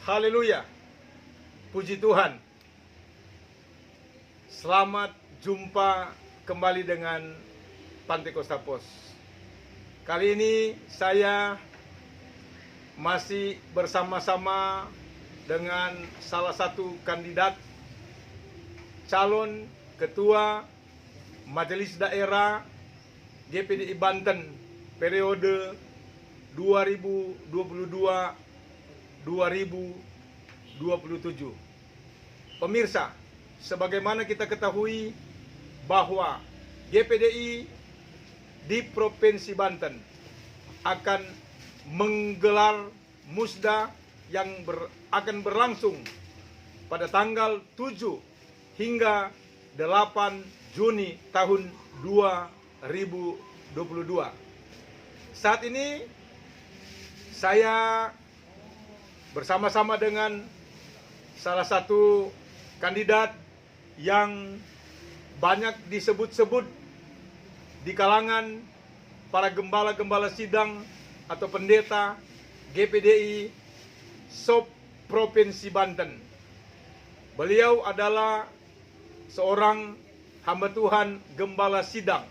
Haleluya. Puji Tuhan. Selamat jumpa kembali dengan Pantai Kosta Pos. Kali ini saya masih bersama-sama dengan salah satu kandidat calon ketua Majelis Daerah GPDI Banten periode 2022-2027. Pemirsa, sebagaimana kita ketahui bahwa GPDI di Provinsi Banten akan menggelar musda yang akan berlangsung pada tanggal 7 hingga 8 Juni tahun 2022. Saat ini saya bersama-sama dengan salah satu kandidat yang banyak disebut-sebut di kalangan para gembala-gembala sidang atau pendeta GPDI Sub Provinsi Banten. Beliau adalah seorang hamba Tuhan gembala sidang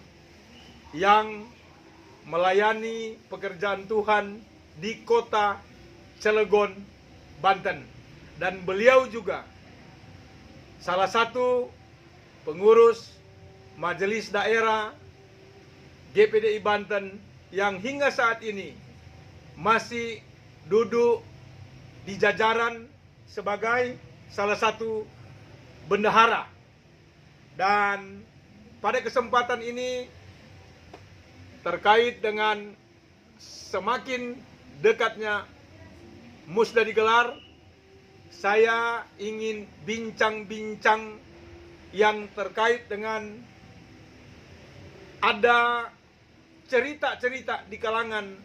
yang melayani pekerjaan Tuhan di kota Cilegon, Banten. Dan beliau juga salah satu pengurus Majelis Daerah GPDI Banten yang hingga saat ini masih duduk di jajaran sebagai salah satu bendahara. Dan pada kesempatan ini terkait dengan semakin dekatnya musda digelar, saya ingin bincang-bincang yang terkait dengan ada cerita-cerita di kalangan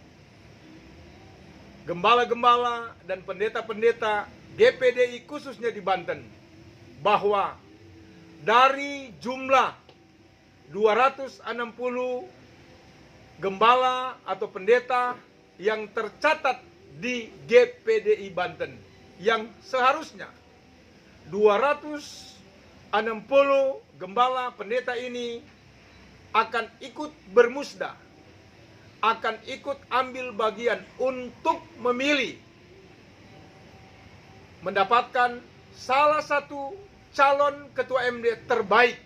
gembala-gembala dan pendeta-pendeta GPDI khususnya di Banten, bahwa dari jumlah 260 gembala atau pendeta yang tercatat di GPDI Banten, yang seharusnya 260 gembala pendeta ini akan ikut bermusda, akan ikut ambil bagian untuk memilih mendapatkan salah satu calon ketua MD terbaik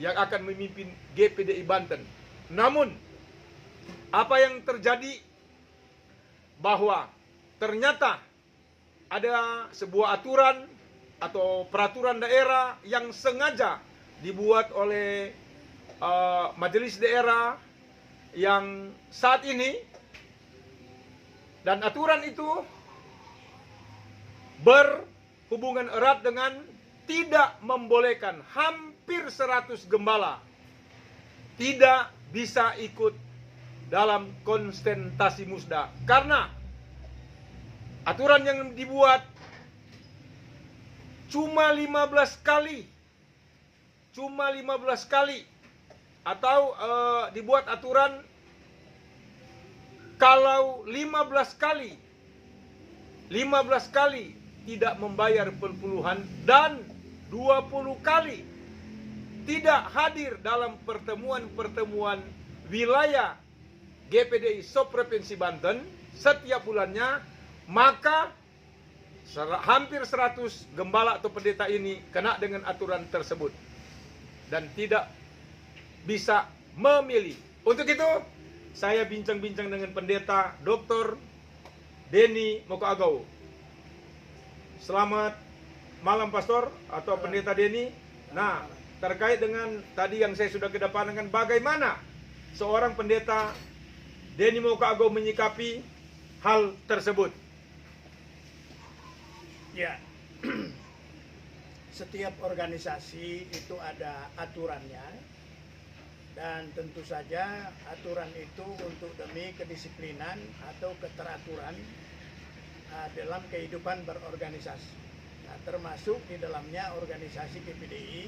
yang akan memimpin GPDI Banten. Namun apa yang terjadi bahwa ternyata ada sebuah aturan atau peraturan daerah yang sengaja dibuat oleh majelis daerah yang saat ini, dan aturan itu berhubungan erat dengan tidak membolehkan hampir 100 gembala tidak bisa ikut dalam konsentrasi musda, karena aturan yang dibuat cuma 15 kali atau dibuat aturan kalau 15 kali tidak membayar perpuluhan dan 20 kali tidak hadir dalam pertemuan-pertemuan wilayah GPDI Sub Provinsi Banten setiap bulannya, maka hampir 100 gembala atau pendeta ini kena dengan aturan tersebut dan tidak bisa memilih. Untuk itu saya bincang-bincang dengan pendeta Dr. Denny Mokoagau. Selamat malam Pastor atau pendeta Denny. Nah, terkait dengan tadi yang saya sudah kedepankan, bagaimana seorang pendeta Denny Mokoagau menyikapi hal tersebut? Ya, setiap organisasi itu ada aturannya, dan tentu saja aturan itu untuk demi kedisiplinan atau keteraturan dalam kehidupan berorganisasi. Nah, termasuk di dalamnya organisasi GPDI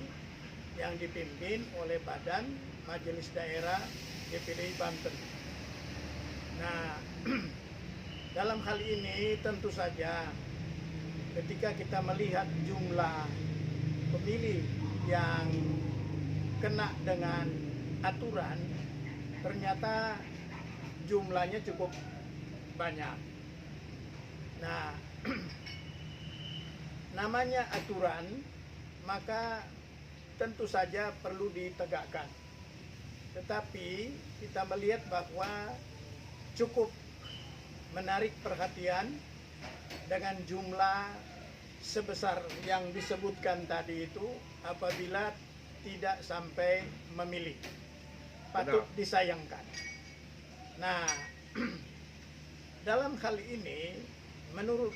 yang dipimpin oleh Badan Majelis Daerah GPDI Banten. Nah, dalam hal ini tentu saja ketika kita melihat jumlah pemilih yang kena dengan aturan, ternyata jumlahnya cukup banyak. Nah, namanya aturan, maka tentu saja perlu ditegakkan. Tetapi kita melihat bahwa cukup menarik perhatian dengan jumlah sebesar yang disebutkan tadi itu apabila tidak sampai memilih. Patut disayangkan. Nah, dalam hal ini menurut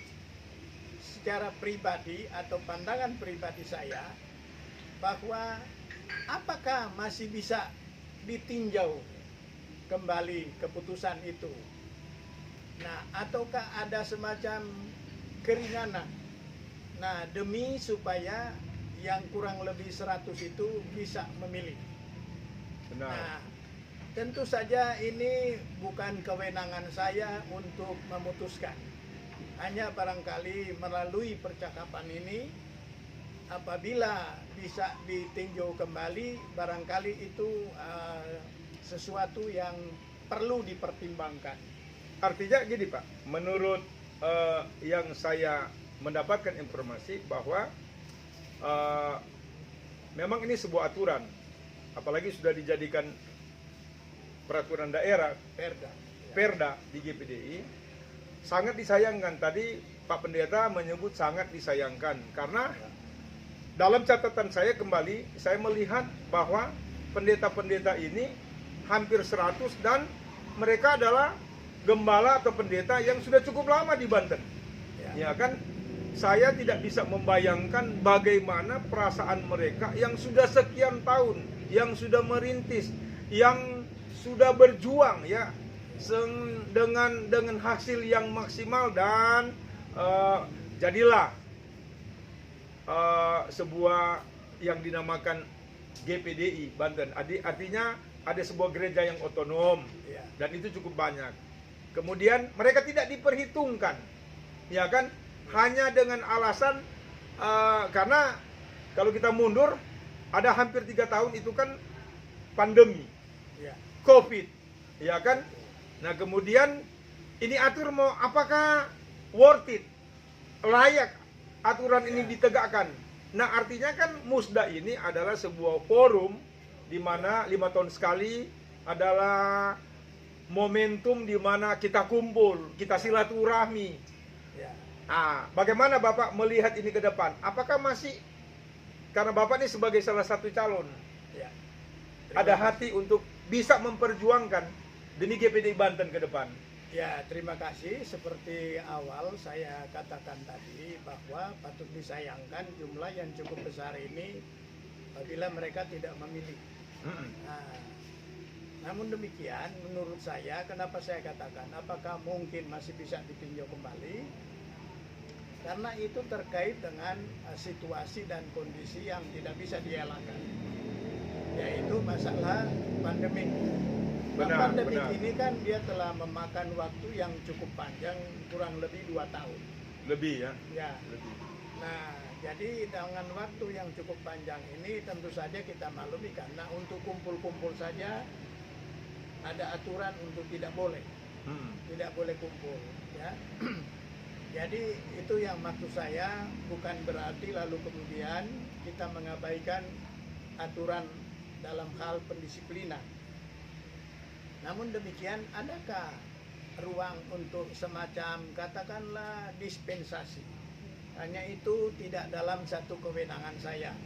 secara pribadi atau pandangan pribadi saya bahwa apakah masih bisa ditinjau kembali keputusan itu. Nah, ataukah ada semacam keringanan. Nah, demi supaya yang kurang lebih 100 itu bisa memilih. Benar. Nah, tentu saja ini bukan kewenangan saya untuk memutuskan. Hanya barangkali melalui percakapan ini, apabila bisa ditinjau kembali, barangkali itu sesuatu yang perlu dipertimbangkan. Artinya gini Pak, menurut yang saya mendapatkan informasi bahwa memang ini sebuah aturan, apalagi sudah dijadikan peraturan daerah, Perda di GPDI, sangat disayangkan. Tadi Pak Pendeta menyebut sangat disayangkan, karena dalam catatan saya kembali, saya melihat bahwa pendeta-pendeta ini hampir 100 dan mereka adalah gembala atau pendeta yang sudah cukup lama di Banten. Ya kan? Saya tidak bisa membayangkan bagaimana perasaan mereka yang sudah sekian tahun, yang sudah merintis, yang sudah berjuang ya dengan hasil yang maksimal dan jadilah sebuah yang dinamakan GPDI Banten. Artinya ada sebuah gereja yang otonom dan itu cukup banyak. Kemudian mereka tidak diperhitungkan, ya kan? Hanya dengan alasan karena kalau kita mundur ada hampir 3 tahun itu kan pandemi, COVID, ya kan? Nah kemudian ini atur mau apakah worth it, layak aturan ini ditegakkan. Nah artinya kan Musda ini adalah sebuah forum di mana 5 tahun sekali adalah momentum di mana kita kumpul, kita silaturahmi. Nah, bagaimana Bapak melihat ini ke depan? Apakah masih, karena Bapak ini sebagai salah satu calon, ada hati untuk bisa memperjuangkan demi GPDI Banten ke depan? Ya, terima kasih. Seperti awal saya katakan tadi bahwa patut disayangkan jumlah yang cukup besar ini apabila mereka tidak memilih. Nah, namun demikian, menurut saya, kenapa saya katakan apakah mungkin masih bisa ditinjau kembali? Karena itu terkait dengan situasi dan kondisi yang tidak bisa dielakkan, yaitu masalah pandemi. Pandemi ini kan dia telah memakan waktu yang cukup panjang, kurang lebih 2 tahun. Lebih ya? Ya. Lebih. Nah, jadi dengan waktu yang cukup panjang ini tentu saja kita maklumi karena untuk kumpul-kumpul saja ada aturan untuk tidak boleh, tidak boleh kumpul. Ya. Jadi itu yang maksud saya, bukan berarti lalu kemudian kita mengabaikan aturan dalam hal pendisiplinan. Namun demikian, adakah ruang untuk semacam katakanlah dispensasi? Hanya itu tidak dalam satu kewenangan saya,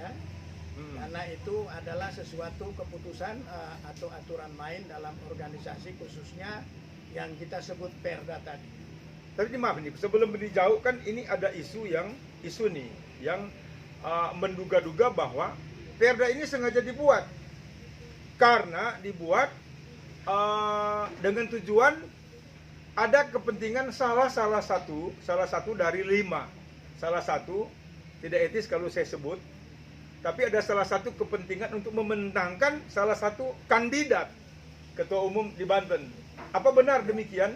ya. Karena itu adalah sesuatu keputusan atau aturan main dalam organisasi, khususnya yang kita sebut Perda tadi. Tapi maaf nih, sebelum dijauh kan ini ada isu nih yang menduga-duga bahwa Perda ini sengaja dibuat karena dibuat dengan tujuan ada kepentingan salah satu dari 5, salah satu tidak etis kalau saya sebut, tapi ada salah satu kepentingan untuk memenangkan salah satu kandidat ketua umum di Banten. Apa benar demikian?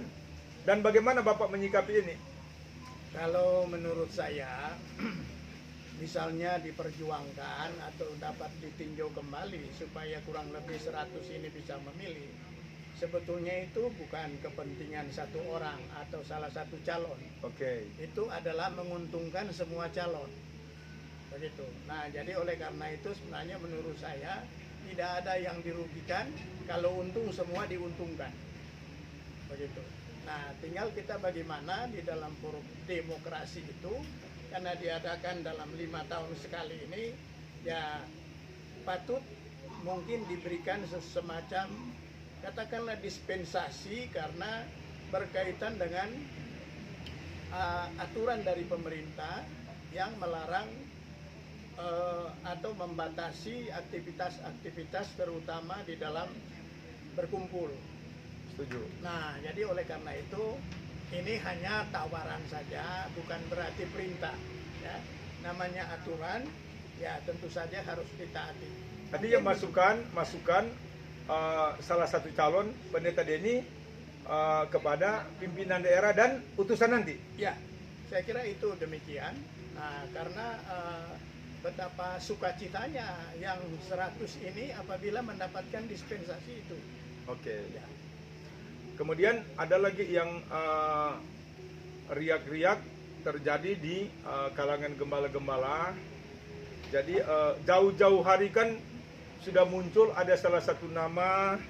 Dan bagaimana Bapak menyikapi ini? Kalau menurut saya, misalnya diperjuangkan atau dapat ditinjau kembali supaya kurang lebih 100 ini bisa memilih, sebetulnya itu bukan kepentingan satu orang atau salah satu calon. Oke. Itu adalah menguntungkan semua calon. Begitu. Nah, jadi oleh karena itu sebenarnya menurut saya tidak ada yang dirugikan, kalau untung semua diuntungkan. Begitu. Nah, tinggal kita bagaimana di dalam forum demokrasi itu, karena diadakan dalam 5 tahun sekali ini, ya patut mungkin diberikan semacam katakanlah dispensasi karena berkaitan dengan aturan dari pemerintah yang melarang atau membatasi aktivitas-aktivitas terutama di dalam berkumpul. Setuju. Nah, jadi oleh karena itu ini hanya tawaran saja, bukan berarti perintah. Ya. Namanya aturan, ya tentu saja harus ditaati. Tadi yang masukan salah satu calon Pendeta Denny kepada pimpinan daerah dan utusan nanti. Ya, saya kira itu demikian. Nah, karena betapa sukacitanya yang 100 ini apabila mendapatkan dispensasi itu. Oke. Ya. Kemudian ada lagi yang riak-riak terjadi di kalangan gembala-gembala. Jadi jauh-jauh hari kan sudah muncul ada salah satu nama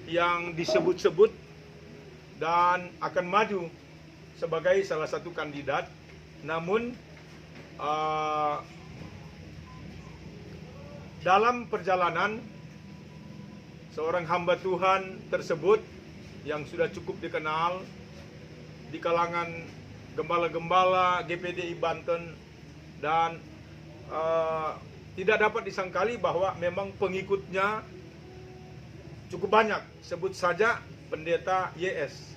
yang disebut-sebut dan akan maju sebagai salah satu kandidat. Namun dalam perjalanan seorang hamba Tuhan tersebut yang sudah cukup dikenal di kalangan gembala-gembala GPDI Banten dan tidak dapat disangkali bahwa memang pengikutnya cukup banyak, sebut saja Pendeta YS.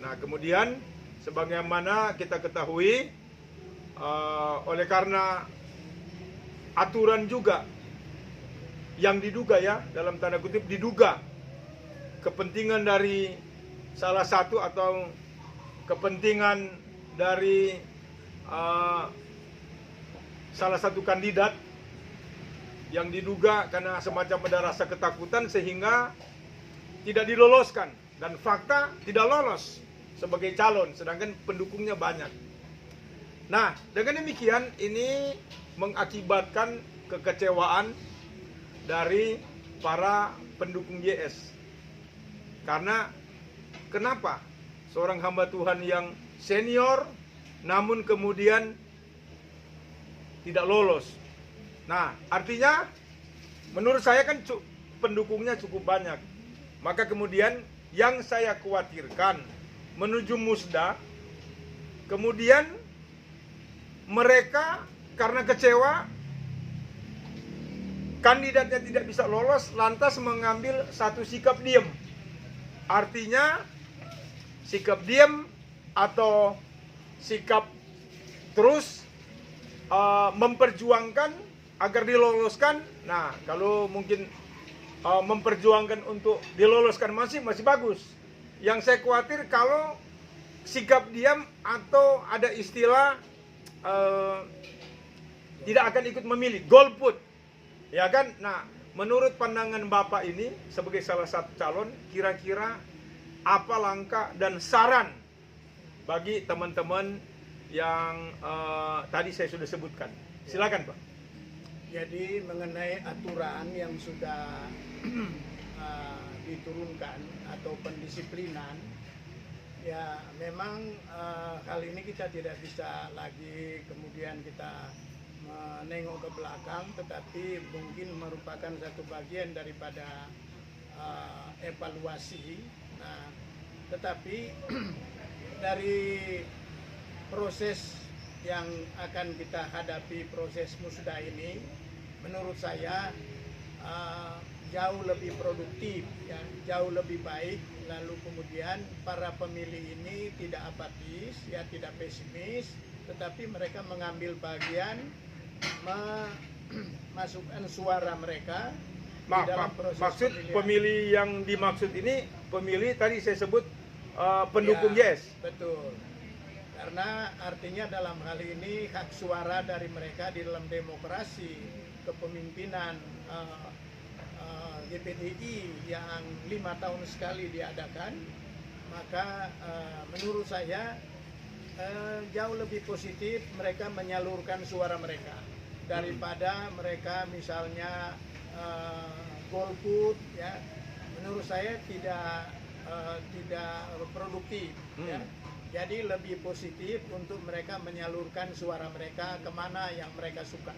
Nah, kemudian sebagaimana kita ketahui oleh karena aturan juga yang diduga, ya dalam tanda kutip diduga kepentingan dari salah satu atau kepentingan dari salah satu kandidat yang diduga karena semacam ada rasa ketakutan sehingga tidak diloloskan, dan fakta tidak lolos sebagai calon sedangkan pendukungnya banyak. Nah, dengan demikian ini mengakibatkan kekecewaan dari para pendukung YS. Karena kenapa seorang hamba Tuhan yang senior namun kemudian tidak lolos. Nah, artinya menurut saya kan pendukungnya cukup banyak. Maka kemudian yang saya khawatirkan menuju musda, kemudian mereka karena kecewa kandidatnya tidak bisa lolos, lantas mengambil satu sikap diam. Artinya sikap diam atau sikap terus memperjuangkan agar diloloskan. Nah, kalau mungkin memperjuangkan untuk diloloskan masih bagus. Yang saya khawatir kalau sikap diam atau ada istilah tidak akan ikut memilih, golput. Ya kan? Nah, menurut pandangan Bapak ini sebagai salah satu calon, kira-kira apa langkah dan saran bagi teman-teman yang tadi saya sudah sebutkan? Silakan, Pak. Jadi mengenai aturan yang sudah diturunkan atau pendisiplinan, ya memang hal ini kita tidak bisa lagi kemudian kita menengok ke belakang, tetapi mungkin merupakan satu bagian daripada evaluasi. Nah, tetapi dari proses yang akan kita hadapi, proses musda ini, menurut saya jauh lebih produktif, ya, jauh lebih baik. Lalu kemudian para pemilih ini tidak apatis, ya tidak pesimis, tetapi mereka mengambil bagian, memasukkan suara mereka di dalam proses maksud pemilih yang dimaksud ini pemilih tadi saya sebut pendukung Ya, Yes. betul. Karena artinya dalam hal ini hak suara dari mereka di dalam demokrasi kepemimpinan GPDI yang 5 tahun sekali diadakan, maka menurut saya jauh lebih positif mereka menyalurkan suara mereka daripada mereka misalnya golput, ya. Menurut saya tidak produktif, ya. Jadi lebih positif untuk mereka menyalurkan suara mereka kemana yang mereka suka.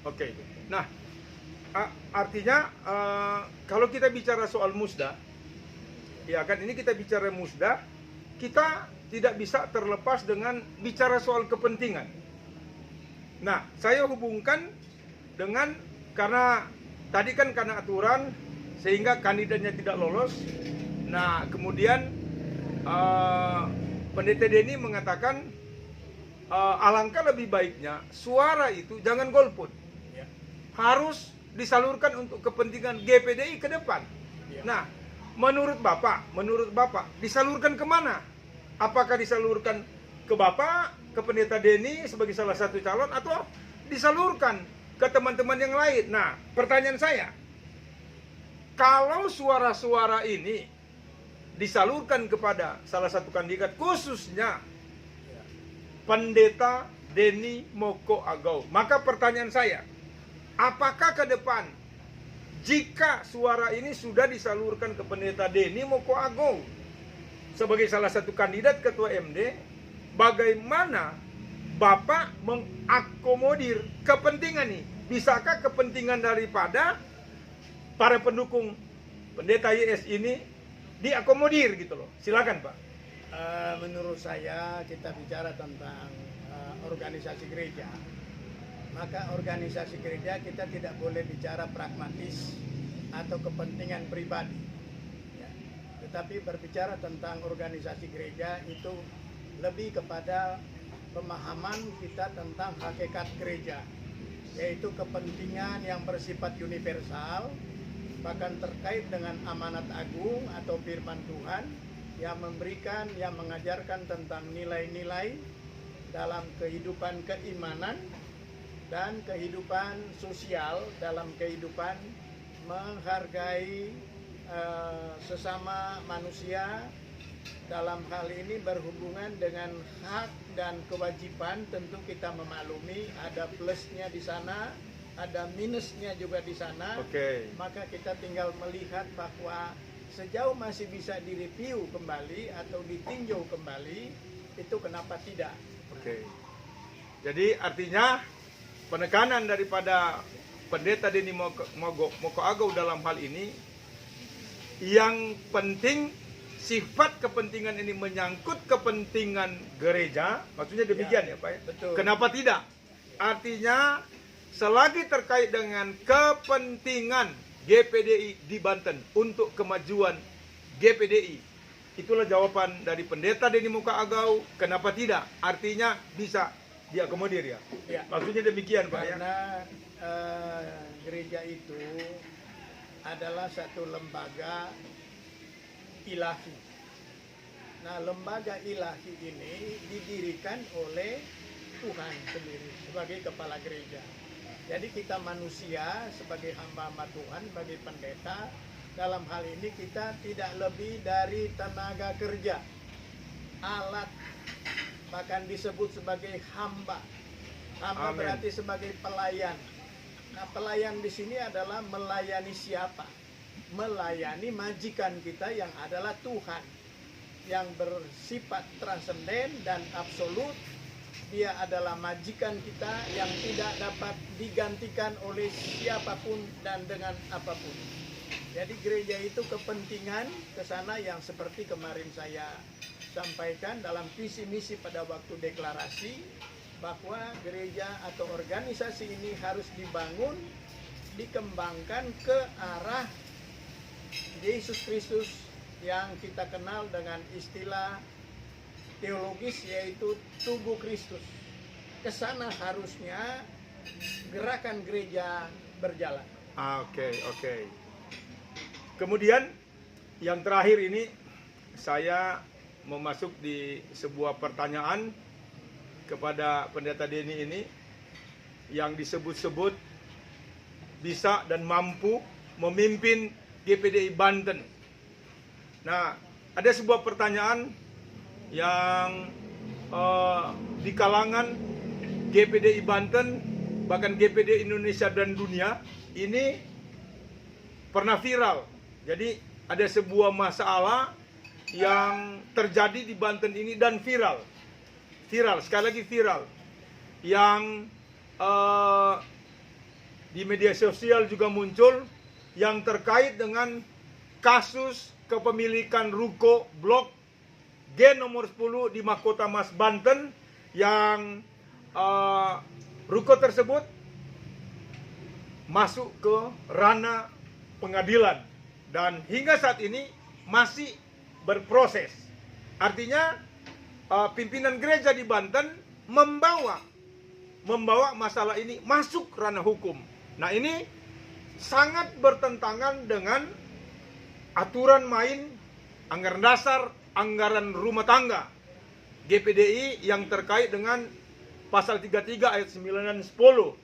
Oke. Nah, artinya kalau kita bicara soal musda, ya kan ini kita bicara musda, kita tidak bisa terlepas dengan bicara soal kepentingan. Nah, saya hubungkan dengan karena tadi kan karena aturan sehingga kandidatnya tidak lolos. Nah, kemudian Pendeta Denny mengatakan alangkah lebih baiknya suara itu jangan golput, Ya. harus disalurkan untuk kepentingan GPDI ke depan. Ya. Nah, menurut Bapak disalurkan kemana? Apakah disalurkan ke Bapak, ke Pendeta Denny sebagai salah satu calon, atau disalurkan ke teman-teman yang lain? Nah, pertanyaan saya, kalau suara-suara ini disalurkan kepada salah satu kandidat, khususnya Pendeta Denny Moko Agau, maka pertanyaan saya, apakah ke depan jika suara ini sudah disalurkan ke Pendeta Denny Moko Agau sebagai salah satu kandidat ketua MD, bagaimana Bapak mengakomodir kepentingan ini? Bisakah kepentingan daripada para pendukung Pendeta YS ini diakomodir gitu loh? Silakan Pak. Menurut saya kita bicara tentang organisasi gereja, maka organisasi gereja kita tidak boleh bicara pragmatis atau kepentingan pribadi, ya. Tetapi berbicara tentang organisasi gereja itu lebih kepada pemahaman kita tentang hakikat gereja, yaitu kepentingan yang bersifat universal, bahkan terkait dengan amanat agung atau firman Tuhan yang memberikan, yang mengajarkan tentang nilai-nilai dalam kehidupan keimanan dan kehidupan sosial, dalam kehidupan menghargai sesama manusia. Dalam hal ini berhubungan dengan hak dan kewajiban, tentu kita memaklumi ada plusnya di sana, ada minusnya juga di sana. Oke. Maka kita tinggal melihat bahwa sejauh masih bisa direview kembali atau ditinjau kembali, itu kenapa tidak? Oke. Jadi artinya penekanan daripada Pendeta Denny Moko Agau dalam hal ini, yang penting sifat kepentingan ini menyangkut kepentingan gereja, maksudnya demikian ya Pak ya? Betul. Kenapa tidak? Artinya selagi terkait dengan kepentingan GPDI di Banten untuk kemajuan GPDI, itulah jawaban dari Pendeta Denny Moko Agau. Kenapa tidak? Artinya bisa diakomodir ya. Ya. Maksudnya demikian Pak ya. Karena gereja itu adalah satu lembaga ilahi. Nah, lembaga ilahi ini didirikan oleh Tuhan sendiri sebagai kepala gereja. Jadi kita manusia sebagai hamba-hamba Tuhan, sebagai pendeta, dalam hal ini kita tidak lebih dari tenaga kerja, alat, bahkan disebut sebagai hamba. Hamba Amin. berarti sebagai pelayan. Nah, pelayan di sini adalah melayani siapa? Melayani majikan kita yang adalah Tuhan, yang bersifat transenden dan absolut. Dia adalah majikan kita yang tidak dapat digantikan oleh siapapun dan dengan apapun. Jadi gereja itu kepentingan ke sana yang seperti kemarin saya sampaikan dalam visi misi pada waktu deklarasi, bahwa gereja atau organisasi ini harus dibangun, dikembangkan ke arah Yesus Kristus yang kita kenal dengan istilah teologis, yaitu tubuh Kristus. Kesana harusnya gerakan gereja berjalan. Oke. Kemudian yang terakhir ini, saya memasuk di sebuah pertanyaan kepada Pendeta Denny ini yang disebut-sebut bisa dan mampu memimpin GPDI Banten. Nah, ada sebuah pertanyaan yang di kalangan GPDI Banten, bahkan GPDI Indonesia dan dunia, ini pernah viral. Jadi ada sebuah masalah yang terjadi di Banten ini dan viral, sekali lagi viral, yang di media sosial juga muncul, yang terkait dengan kasus kepemilikan ruko blok G nomor 10 di Mahkota Mas Banten, yang ruko tersebut masuk ke ranah pengadilan dan hingga saat ini masih berproses. Artinya pimpinan gereja di Banten membawa masalah ini masuk ranah hukum. Nah, ini sangat bertentangan dengan aturan main anggaran dasar, anggaran rumah tangga GPDI yang terkait dengan pasal 33 ayat 9 dan 10.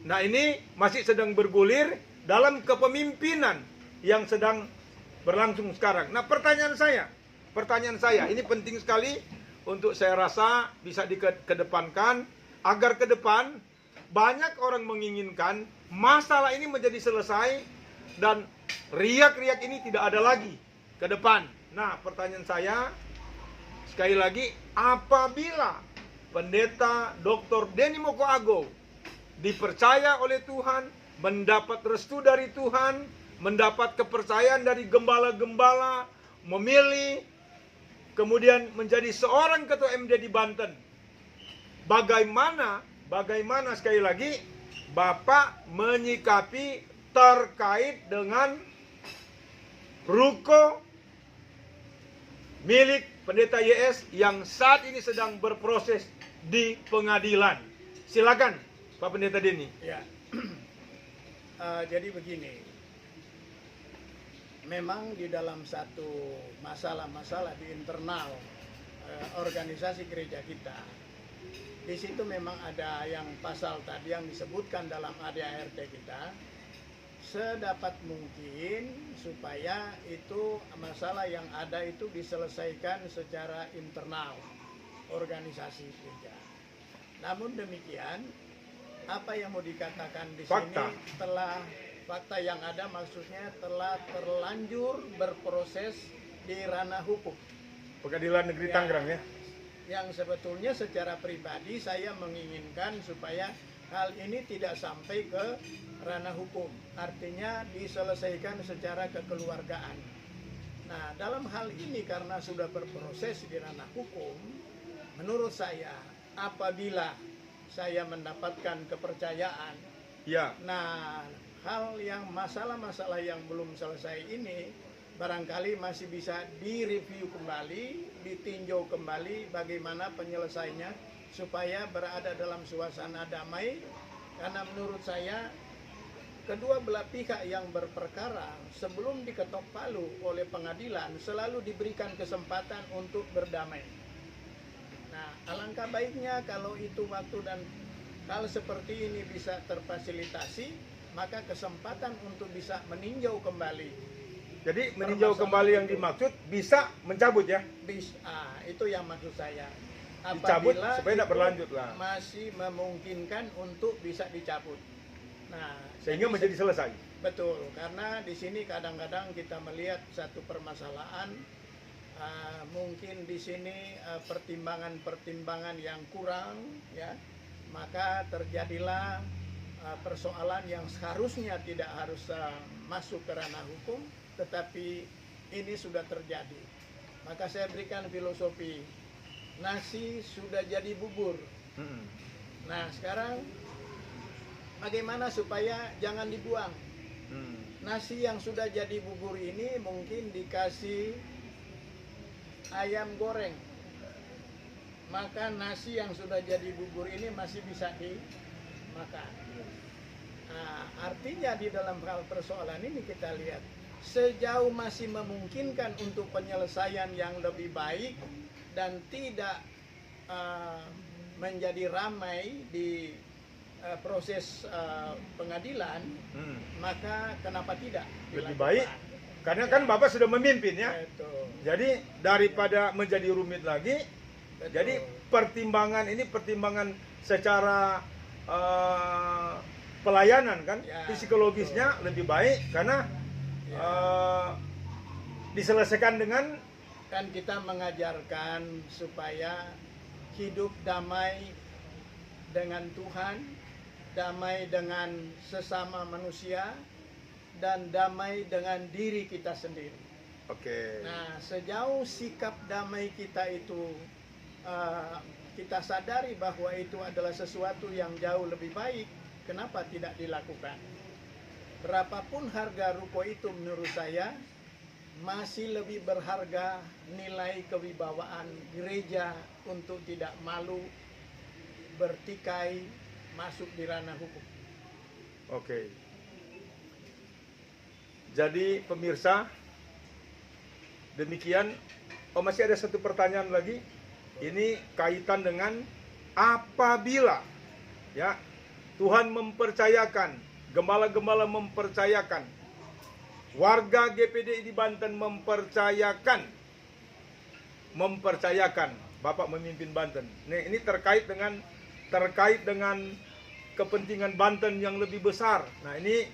Nah, ini masih sedang bergulir dalam kepemimpinan yang sedang berlangsung sekarang. Nah, pertanyaan saya, ini penting sekali untuk saya rasa bisa dikedepankan, agar ke depan banyak orang menginginkan masalah ini menjadi selesai dan riak-riak ini tidak ada lagi ke depan. Nah, pertanyaan saya sekali lagi, apabila Pendeta Dr. Denny Moko Agow dipercaya oleh Tuhan, mendapat restu dari Tuhan, mendapat kepercayaan dari gembala-gembala, memilih, kemudian menjadi seorang ketua MD di Banten, bagaimana sekali lagi Bapak menyikapi terkait dengan ruko milik Pendeta YS yang saat ini sedang berproses di pengadilan? Silakan Pak Pendeta Denny. Ya, jadi begini, memang di dalam satu masalah-masalah di internal organisasi gereja kita, di situ memang ada yang pasal tadi yang disebutkan dalam ADART kita, sedapat mungkin supaya itu masalah yang ada itu diselesaikan secara internal organisasi gereja. Namun demikian, apa yang mau dikatakan di sini fakta yang ada maksudnya telah terlanjur berproses di ranah hukum. Pengadilan Negeri Tangerang ya. Yang sebetulnya secara pribadi saya menginginkan supaya hal ini tidak sampai ke ranah hukum, artinya diselesaikan secara kekeluargaan. Nah, dalam hal ini karena sudah berproses di ranah hukum, menurut saya apabila saya mendapatkan kepercayaan, ya, nah hal yang masalah-masalah yang belum selesai ini barangkali masih bisa direview kembali, ditinjau kembali bagaimana penyelesaiannya supaya berada dalam suasana damai. Karena menurut saya kedua belah pihak yang berperkara sebelum diketok palu oleh pengadilan selalu diberikan kesempatan untuk berdamai. Nah, alangkah baiknya kalau itu waktu dan hal seperti ini bisa terfasilitasi, maka kesempatan untuk bisa meninjau kembali. Jadi meninjau kembali yang dimaksud bisa mencabut ya? Bisa, itu yang maksud saya. Dicabut Apabila supaya tidak berlanjut lah. masih memungkinkan untuk bisa dicabut. Nah, Sehingga menjadi selesai. betul, karena di sini kadang-kadang kita melihat satu permasalahan, mungkin di sini pertimbangan-pertimbangan yang kurang, ya, maka terjadilah persoalan yang seharusnya tidak harus masuk ke ranah hukum, tetapi ini sudah terjadi. Maka saya berikan filosofi, nasi sudah jadi bubur. Nah, sekarang bagaimana supaya jangan dibuang? Nasi yang sudah jadi bubur ini mungkin dikasih ayam goreng, maka nasi yang sudah jadi bubur ini masih bisa dimakan. Nah, artinya di dalam hal persoalan ini kita lihat sejauh masih memungkinkan untuk penyelesaian yang lebih baik dan tidak menjadi ramai di proses pengadilan, maka kenapa tidak Lebih dilakukan? baik, karena kan Bapak sudah memimpin ya. Betul. Jadi daripada menjadi rumit lagi, Betul. jadi pertimbangan ini pertimbangan secara pelayanan kan, Ya, psikologisnya lebih baik karena Ya. diselesaikan dengan Kan kita mengajarkan supaya hidup damai dengan Tuhan, damai dengan sesama manusia, dan damai dengan diri kita sendiri. oke. Nah, sejauh sikap damai kita itu kita sadari bahwa itu adalah sesuatu yang jauh lebih baik, kenapa tidak dilakukan? Berapapun harga ruko itu menurut saya masih lebih berharga nilai kewibawaan gereja untuk tidak malu bertikai masuk di ranah hukum. Oke. Jadi pemirsa, demikian. Oh, masih ada satu pertanyaan lagi. Ini kaitan dengan apabila ya Tuhan mempercayakan, gembala-gembala mempercayakan, warga GPDI di Banten mempercayakan Bapak memimpin Banten. Ini terkait dengan kepentingan Banten yang lebih besar. Nah, ini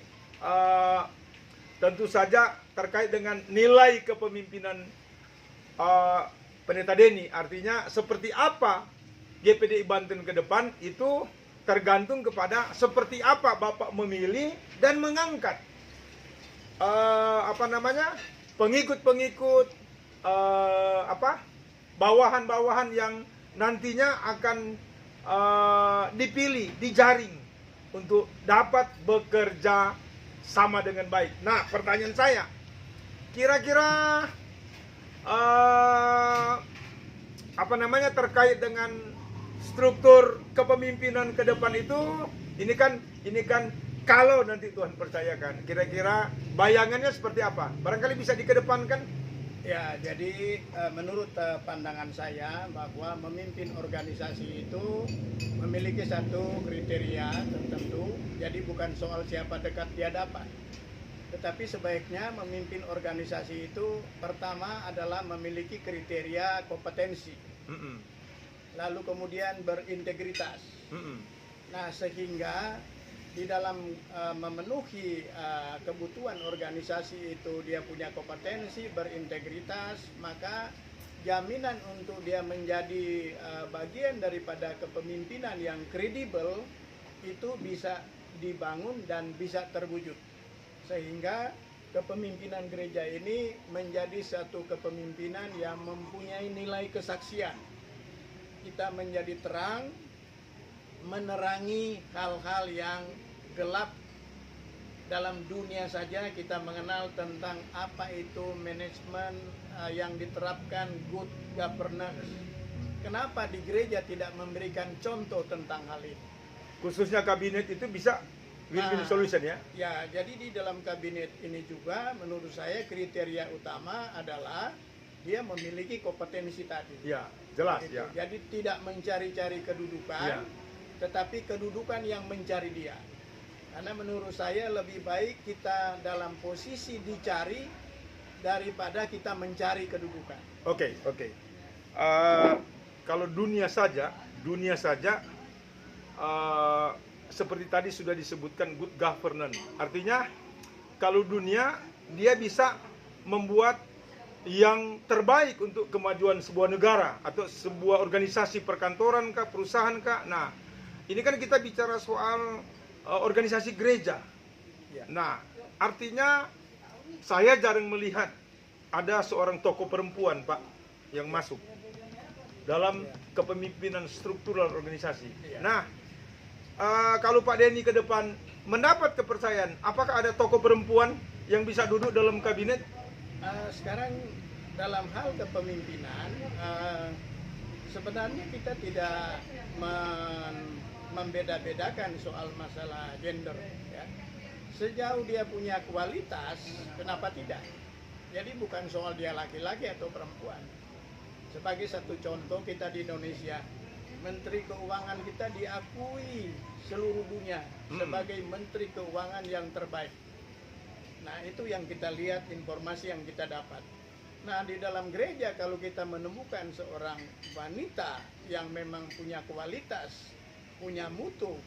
tentu saja terkait dengan nilai kepemimpinan Pendeta Denny. Artinya seperti apa GPDI Banten ke depan itu tergantung kepada seperti apa Bapak memilih dan mengangkat pengikut-pengikut bawahan-bawahan yang nantinya akan dipilih, dijaring untuk dapat bekerja sama dengan baik. Nah, pertanyaan saya, kira-kira terkait dengan struktur kepemimpinan ke depan itu, ini kan kalau nanti Tuhan percayakan, kira-kira bayangannya seperti apa? Barangkali bisa dikedepankan? Ya, jadi menurut pandangan saya bahwa memimpin organisasi itu memiliki satu kriteria tertentu. Jadi bukan soal siapa dekat di hadapan, tetapi sebaiknya memimpin organisasi itu pertama adalah memiliki kriteria kompetensi, lalu kemudian berintegritas. Nah, sehingga di dalam memenuhi kebutuhan organisasi itu dia punya kompetensi, berintegritas, maka jaminan untuk dia menjadi bagian daripada kepemimpinan yang kredibel itu bisa dibangun dan bisa terwujud, sehingga kepemimpinan gereja ini menjadi satu kepemimpinan yang mempunyai nilai kesaksian. Kita menjadi terang, menerangi hal-hal yang gelap dalam dunia saja. Kita mengenal tentang apa itu manajemen yang diterapkan, good governance. Kenapa di gereja tidak memberikan contoh tentang hal ini? Khususnya kabinet itu bisa win-win solution ya? Ya, jadi di dalam kabinet ini juga menurut saya kriteria utama adalah dia memiliki kompetensi tadi. Ya, jelas Gitu. ya. Jadi tidak mencari-cari kedudukan, Ya. tetapi kedudukan yang mencari dia. Karena menurut saya lebih baik kita dalam posisi dicari daripada kita mencari kedudukan. Oke. Kalau dunia saja seperti tadi sudah disebutkan good governance. Artinya kalau dunia dia bisa membuat yang terbaik untuk kemajuan sebuah negara atau sebuah organisasi perkantoran kah, perusahaan kah. Nah, ini kan kita bicara soal organisasi gereja. Ya. Nah, artinya saya jarang melihat ada seorang tokoh perempuan, Pak, yang masuk dalam kepemimpinan struktural organisasi. Ya. Nah, kalau Pak Denny ke depan mendapat kepercayaan, apakah ada tokoh perempuan yang bisa duduk dalam kabinet? Sekarang dalam hal kepemimpinan sebenarnya kita tidak membeda-bedakan soal masalah gender, ya. Sejauh dia punya kualitas, kenapa tidak? Jadi bukan soal dia laki-laki atau perempuan. Sebagai satu contoh, kita di Indonesia, Menteri Keuangan kita diakui seluruh dunia sebagai Menteri Keuangan yang terbaik. Nah, itu yang kita lihat, informasi yang kita dapat. Nah, di dalam gereja kalau kita menemukan seorang wanita yang memang punya kualitas, punya mutu,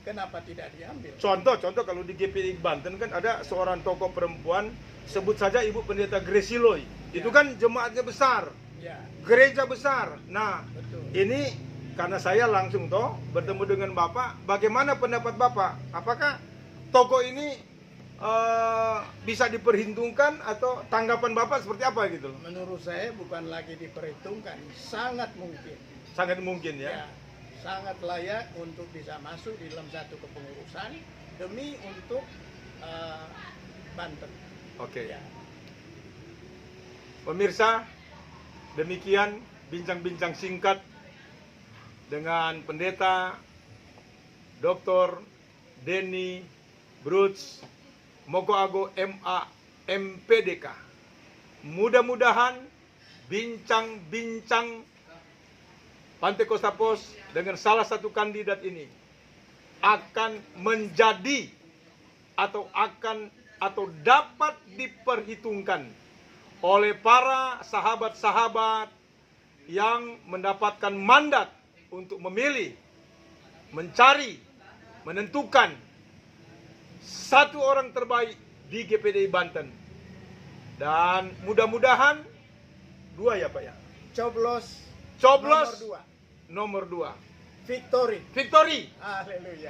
kenapa tidak diambil? Contoh kalau di GPI Banten kan ada seorang tokoh perempuan, sebut saja Ibu Pendeta Gracie Loy. Itu kan jemaatnya besar, Ya, gereja besar. Nah, betul. ini karena saya langsung bertemu dengan Bapak, bagaimana pendapat Bapak? Apakah tokoh ini bisa diperhitungkan atau tanggapan Bapak seperti apa gitu loh? Menurut saya bukan lagi diperhitungkan, sangat mungkin. Sangat mungkin ya. Ya, sangat layak untuk bisa masuk di dalam satu kepengurusan demi untuk Banten. Oke. Ya. Pemirsa, demikian bincang-bincang singkat dengan Pendeta Dr. Denny Bruce Mokoago MA MPDK. Mudah-mudahan bincang-bincang Pantai Costa Pos dengan salah satu kandidat ini akan menjadi atau dapat diperhitungkan oleh para sahabat-sahabat yang mendapatkan mandat untuk memilih, mencari, menentukan satu orang terbaik di GPDI Banten. Dan mudah-mudahan 2 ya Pak ya. Coblos Coblos nomor 2. nomor 2. Victory. Victory. Haleluya. Haleluya.